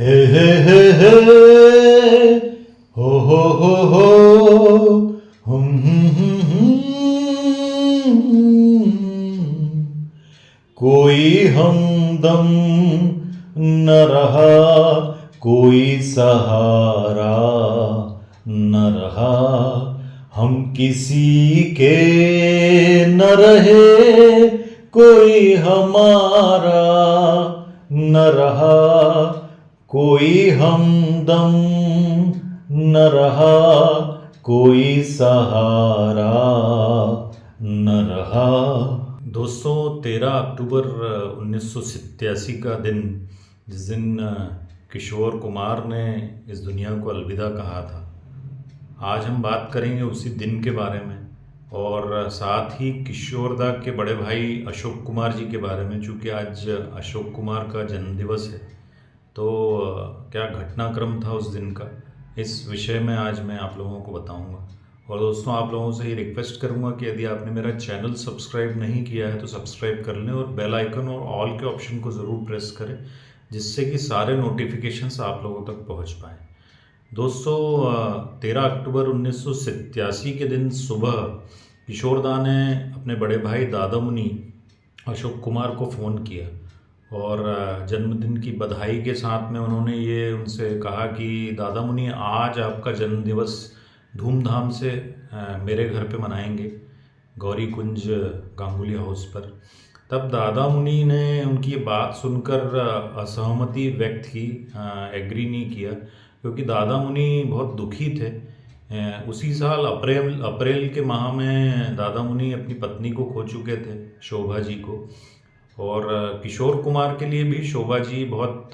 हे हो हम कोई हमदम न रहा, कोई सहारा न रहा, हम किसी के न रहे, कोई हमारा न रहा, कोई हमदम न रहा, कोई सहारा न रहा। दोस्तों, 13 अक्टूबर 1987 का दिन, जिस दिन किशोर कुमार ने इस दुनिया को अलविदा कहा था, आज हम बात करेंगे उसी दिन के बारे में और साथ ही किशोरदा के बड़े भाई अशोक कुमार जी के बारे में। चूँकि आज अशोक कुमार का जन्मदिवस है, तो क्या घटनाक्रम था उस दिन का, इस विषय में आज मैं आप लोगों को बताऊंगा। और दोस्तों, आप लोगों से ये रिक्वेस्ट करूंगा कि यदि आपने मेरा चैनल सब्सक्राइब नहीं किया है तो सब्सक्राइब कर लें और बेल आइकन और ऑल के ऑप्शन को ज़रूर प्रेस करें, जिससे कि सारे नोटिफिकेशंस आप लोगों तक पहुंच पाएँ। दोस्तों, 13 अक्टूबर 1987 के दिन सुबह किशोरदा ने अपने बड़े भाई दादा मुनि अशोक कुमार को फ़ोन किया और जन्मदिन की बधाई के साथ में उन्होंने ये उनसे कहा कि दादा मुनि, आज आपका जन्मदिवस धूमधाम से मेरे घर पे मनाएंगे, गौरी कुंज गांगुली हाउस पर। तब दादा मुनि ने उनकी बात सुनकर असहमति व्यक्त की, एग्री नहीं किया, क्योंकि दादा मुनि बहुत दुखी थे। उसी साल अप्रैल के माह में दादा मुनि अपनी पत्नी को खो चुके थे, शोभा जी को। और किशोर कुमार के लिए भी शोभा जी बहुत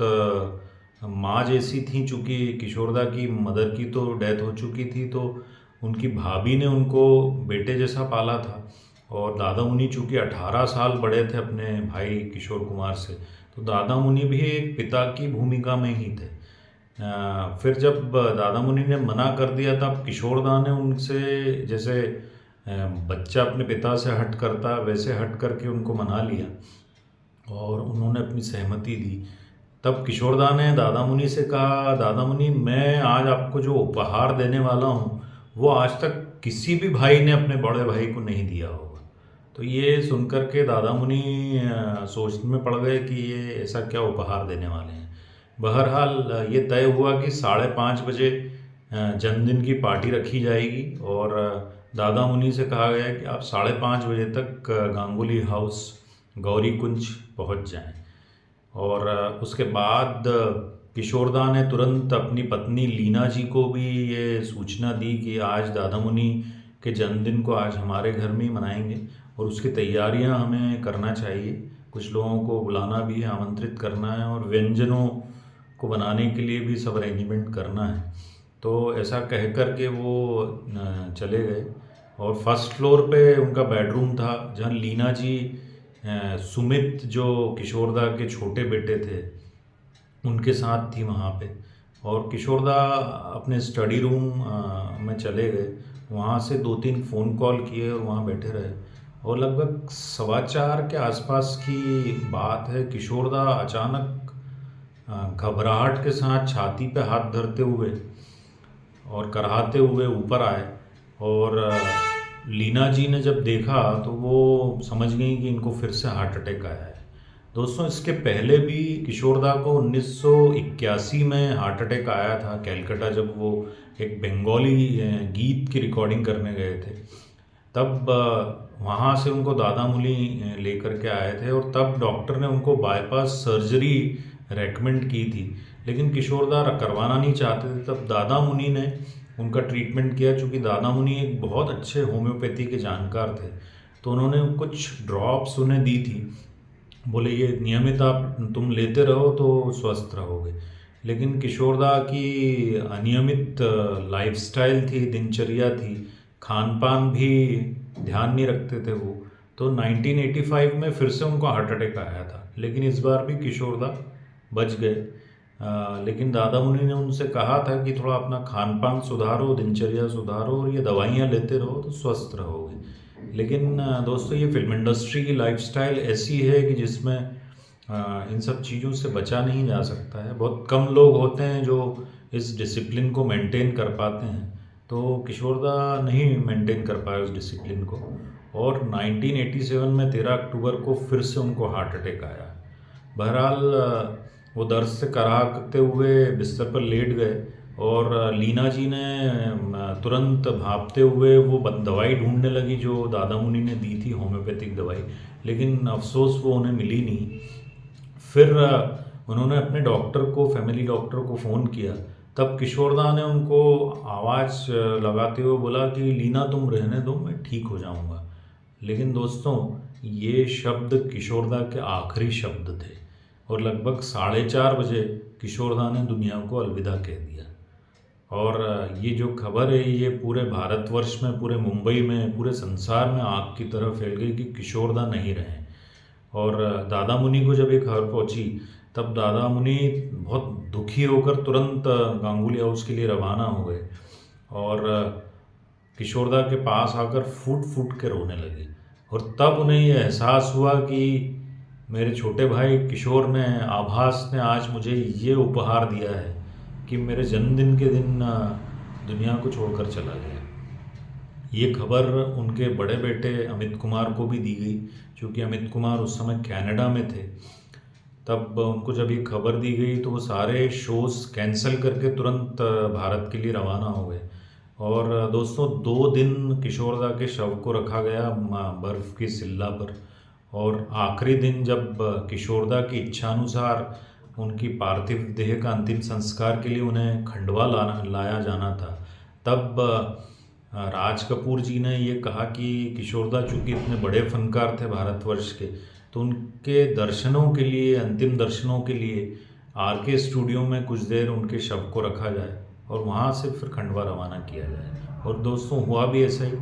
माँ जैसी थी। चूँकि किशोरदा की मदर की तो डेथ हो चुकी थी, तो उनकी भाभी ने उनको बेटे जैसा पाला था। और दादा मुनि चूँकि 18 साल बड़े थे अपने भाई किशोर कुमार से, तो दादा मुनि भी एक पिता की भूमिका में ही थे। फिर जब दादा मुनि ने मना कर दिया, तब किशोरदा ने उनसे, जैसे बच्चा अपने पिता से हट करता, वैसे हट करके उनको मना लिया और उन्होंने अपनी सहमति दी। तब किशोरदा ने दादा मुनि से कहा, दादा मुनि, मैं आज आपको जो उपहार देने वाला हूँ वो आज तक किसी भी भाई ने अपने बड़े भाई को नहीं दिया होगा। तो ये सुनकर के दादा मुनि सोचने में पड़ गए कि ये ऐसा क्या उपहार देने वाले हैं। बहरहाल ये तय हुआ कि 5:30 बजे जन्मदिन की पार्टी रखी जाएगी और दादा मुनि से कहा गया कि आप 5:30 बजे तक गांगुली हाउस गौरी कुंज पहुंच जाएं। और उसके बाद किशोरदा ने तुरंत अपनी पत्नी लीना जी को भी ये सूचना दी कि आज दादा मुनि के जन्मदिन को आज हमारे घर में ही मनाएंगे और उसकी तैयारियां हमें करना चाहिए। कुछ लोगों को बुलाना भी है, आमंत्रित करना है और व्यंजनों को बनाने के लिए भी सब अरेंजमेंट करना है। तो ऐसा कह कर के वो चले गए और फर्स्ट फ्लोर पे उनका बेडरूम था, जहाँ लीना जी, सुमित जो किशोरदा के छोटे बेटे थे, उनके साथ थी वहाँ पे। और किशोरदा अपने स्टडी रूम में चले गए, वहाँ से 2-3 फ़ोन कॉल किए और वहाँ बैठे रहे। और लगभग 4:15 के आसपास की बात है, किशोरदा अचानक घबराहट के साथ छाती पे हाथ धरते हुए और कराहते हुए ऊपर आए। और लीना जी ने जब देखा तो वो समझ गई कि इनको फिर से हार्ट अटैक आया है। दोस्तों, इसके पहले भी किशोरदा को 1981 में हार्ट अटैक आया था कैलकाटा, जब वो एक बंगाली गीत की रिकॉर्डिंग करने गए थे। तब वहाँ से उनको दादा मुनि लेकर के आए थे और तब डॉक्टर ने उनको बाईपास सर्जरी रेकमेंड की थी, लेकिन किशोरदा करवाना नहीं चाहते थे। तब दादा मुनि ने उनका ट्रीटमेंट किया। चूँकि दादा मुनि एक बहुत अच्छे होम्योपैथी के जानकार थे, तो उन्होंने कुछ ड्रॉप्स उन्हें दी थी। बोले ये नियमित आप तुम लेते रहो तो स्वस्थ रहोगे। लेकिन किशोरदा की अनियमित लाइफस्टाइल थी, दिनचर्या थी, खान पान भी ध्यान नहीं रखते थे वो। तो 1985 में फिर से उनको हार्ट अटैक आया था, लेकिन इस बार भी किशोरदा बच गए। लेकिन दादा मुनि ने उनसे कहा था कि थोड़ा अपना खान पान सुधारो, दिनचर्या सुधारो और ये दवाइयाँ लेते रहो तो स्वस्थ रहोगे। लेकिन दोस्तों, ये फिल्म इंडस्ट्री की लाइफस्टाइल ऐसी है कि जिसमें इन सब चीज़ों से बचा नहीं जा सकता है। बहुत कम लोग होते हैं जो इस डिसिप्लिन को मेंटेन कर पाते हैं। तो किशोरदा नहीं मेंटेन कर पाए उस डिसिप्लिन को, और 1987 में 13 अक्टूबर को फिर से उनको हार्ट अटैक आया। बहरहाल वो दर्द से कराहते हुए बिस्तर पर लेट गए, और लीना जी ने तुरंत भापते हुए वो दवाई ढूंढने लगी जो दादा मुनि ने दी थी, होम्योपैथिक दवाई, लेकिन अफसोस वो उन्हें मिली नहीं। फिर उन्होंने अपने डॉक्टर को, फैमिली डॉक्टर को फ़ोन किया। तब किशोरदा ने उनको आवाज़ लगाते हुए बोला कि लीना तुम रहने दो, मैं ठीक हो जाऊंगा। लेकिन दोस्तों, ये शब्द किशोरदा के आखिरी शब्द थे, और लगभग 4:30 बजे किशोरदा ने दुनिया को अलविदा कह दिया। और ये जो खबर है ये पूरे भारतवर्ष में, पूरे मुंबई में, पूरे संसार में आग की तरह फैल गई कि किशोरदा नहीं रहे। और दादा मुनि को जब ये खबर पहुंची, तब दादा मुनि बहुत दुखी होकर तुरंत गांगुली हाउस के लिए रवाना हो गए, और किशोरदा के पास आकर फूट फूट के रोने लगे। और तब उन्हें ये एहसास हुआ कि मेरे छोटे भाई किशोर ने, आभास ने आज मुझे ये उपहार दिया है कि मेरे जन्मदिन के दिन दुनिया को छोड़कर चला गया। ये खबर उनके बड़े बेटे अमित कुमार को भी दी गई, क्योंकि अमित कुमार उस समय कनाडा में थे। तब उनको जब ये खबर दी गई तो वो सारे शोज़ कैंसिल करके तुरंत भारत के लिए रवाना हो गए। और दोस्तों, 2 दिन किशोरदा के शव को रखा गया बर्फ़ की सिल्ला पर, और आखिरी दिन जब किशोरदा की इच्छानुसार उनकी पार्थिव देह का अंतिम संस्कार के लिए उन्हें खंडवा लाया जाना था, तब राज कपूर जी ने ये कहा कि किशोरदा चूँकि इतने बड़े फनकार थे भारतवर्ष के, तो उनके दर्शनों के लिए, अंतिम दर्शनों के लिए RK स्टूडियो में कुछ देर उनके शव को रखा जाए, और वहाँ से फिर खंडवा रवाना किया जाए। और दोस्तों, हुआ भी ऐसा ही।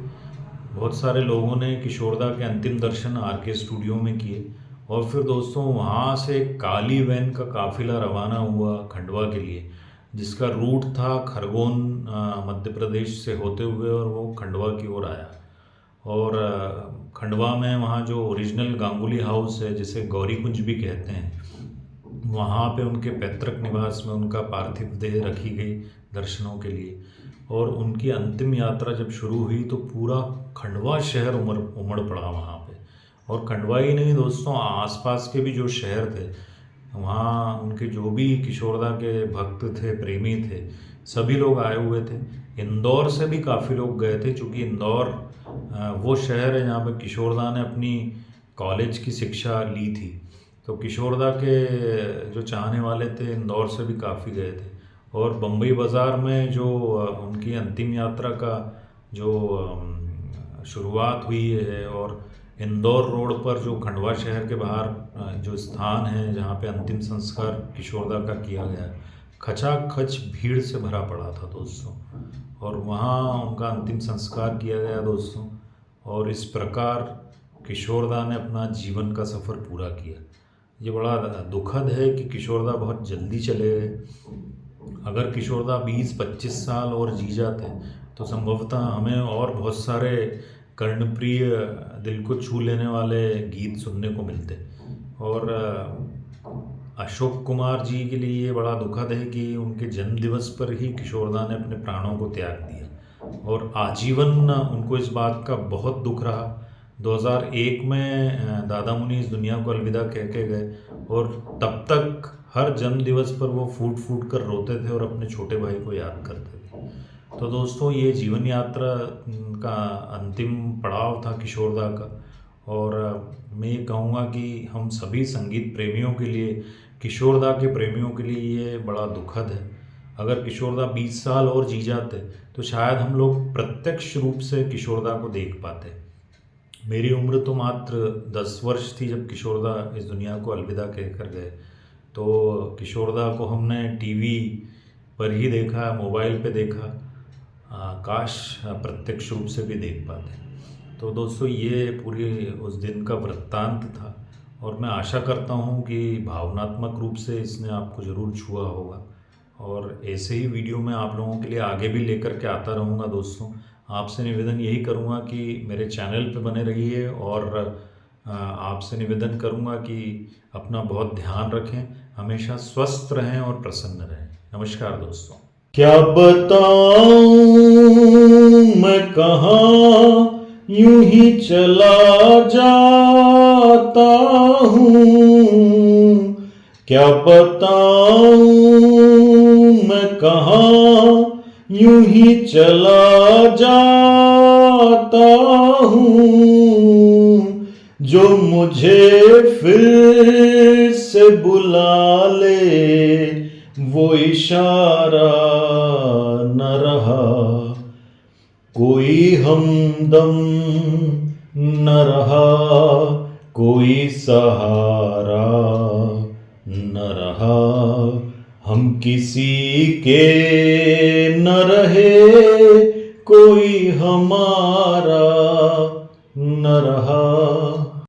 बहुत सारे लोगों ने किशोरदा के अंतिम दर्शन RK स्टूडियो में किए, और फिर दोस्तों वहाँ से काली वैन का काफिला रवाना हुआ खंडवा के लिए, जिसका रूट था खरगोन मध्य प्रदेश से होते हुए, और वो खंडवा की ओर आया। और खंडवा में वहाँ जो ओरिजिनल गांगुली हाउस है, जिसे गौरी कुंज भी कहते हैं, वहाँ पे उनके पैतृक निवास में उनका पार्थिव देह रखी गई दर्शनों के लिए। और उनकी अंतिम यात्रा जब शुरू हुई तो पूरा खंडवा शहर उमड़ पड़ा वहाँ पे। और खंडवा ही नहीं दोस्तों, आसपास के भी जो शहर थे, वहाँ उनके जो भी किशोरदा के भक्त थे, प्रेमी थे, सभी लोग आए हुए थे। इंदौर से भी काफ़ी लोग गए थे, क्योंकि इंदौर वो शहर है जहाँ पर किशोरदा ने अपनी कॉलेज की शिक्षा ली थी। तो किशोरदा के जो चाहने वाले थे इंदौर से भी काफ़ी गए थे। और बम्बई बाज़ार में जो उनकी अंतिम यात्रा का जो शुरुआत हुई है, और इंदौर रोड पर जो खंडवा शहर के बाहर जो स्थान है जहाँ पे अंतिम संस्कार किशोरदा का किया गया, खचाखच भीड़ से भरा पड़ा था दोस्तों। और वहाँ उनका अंतिम संस्कार किया गया दोस्तों। और इस प्रकार किशोरदा ने अपना जीवन का सफ़र पूरा किया। ये बड़ा दुखद है कि किशोरदा बहुत जल्दी चले गए। अगर किशोरदा 20-25 साल और जी जाते तो संभवतः हमें और बहुत सारे कर्णप्रिय, दिल को छू लेने वाले गीत सुनने को मिलते। और अशोक कुमार जी के लिए ये बड़ा दुखद है कि उनके जन्मदिवस पर ही किशोरदा ने अपने प्राणों को त्याग दिया, और आजीवन उनको इस बात का बहुत दुख रहा। 2001 में दादा मुनि इस दुनिया को अलविदा कह के गए, और तब तक हर जन्मदिवस पर वो फूट फूट कर रोते थे और अपने छोटे भाई को याद करते थे। तो दोस्तों, ये जीवन यात्रा का अंतिम पड़ाव था किशोरदा का। और मैं ये कहूँगा कि हम सभी संगीत प्रेमियों के लिए, किशोरदा के प्रेमियों के लिए ये बड़ा दुखद है। अगर किशोरदा 20 साल और जी जाते तो शायद हम लोग प्रत्यक्ष रूप से किशोरदा को देख पाते। मेरी उम्र तो मात्र 10 वर्ष थी जब किशोरदा इस दुनिया को अलविदा कहकर गए। तो किशोरदा को हमने टीवी पर ही देखा, मोबाइल पे देखा, काश प्रत्यक्ष रूप से भी देख पाते। तो दोस्तों, ये पूरी उस दिन का वृत्तांत था, और मैं आशा करता हूँ कि भावनात्मक रूप से इसने आपको ज़रूर छुआ होगा। और ऐसे ही वीडियो मैं आप लोगों के लिए आगे भी लेकर के आता रहूँगा दोस्तों। आपसे निवेदन यही करूँगा कि मेरे चैनल पे बने रहिए, और आपसे निवेदन करूंगा कि अपना बहुत ध्यान रखें, हमेशा स्वस्थ रहें और प्रसन्न रहें। नमस्कार दोस्तों। क्या बताऊं मैं कहाँ यूं ही चला जाता हूँ, क्या बताऊं मैं कहाँ यूं ही चला जाता हूँ, जो मुझे फिर से बुला ले वो इशारा न रहा, कोई हमदम न रहा, कोई सहारा न रहा, हम किसी के न रहे, कोई हमारा न रहा।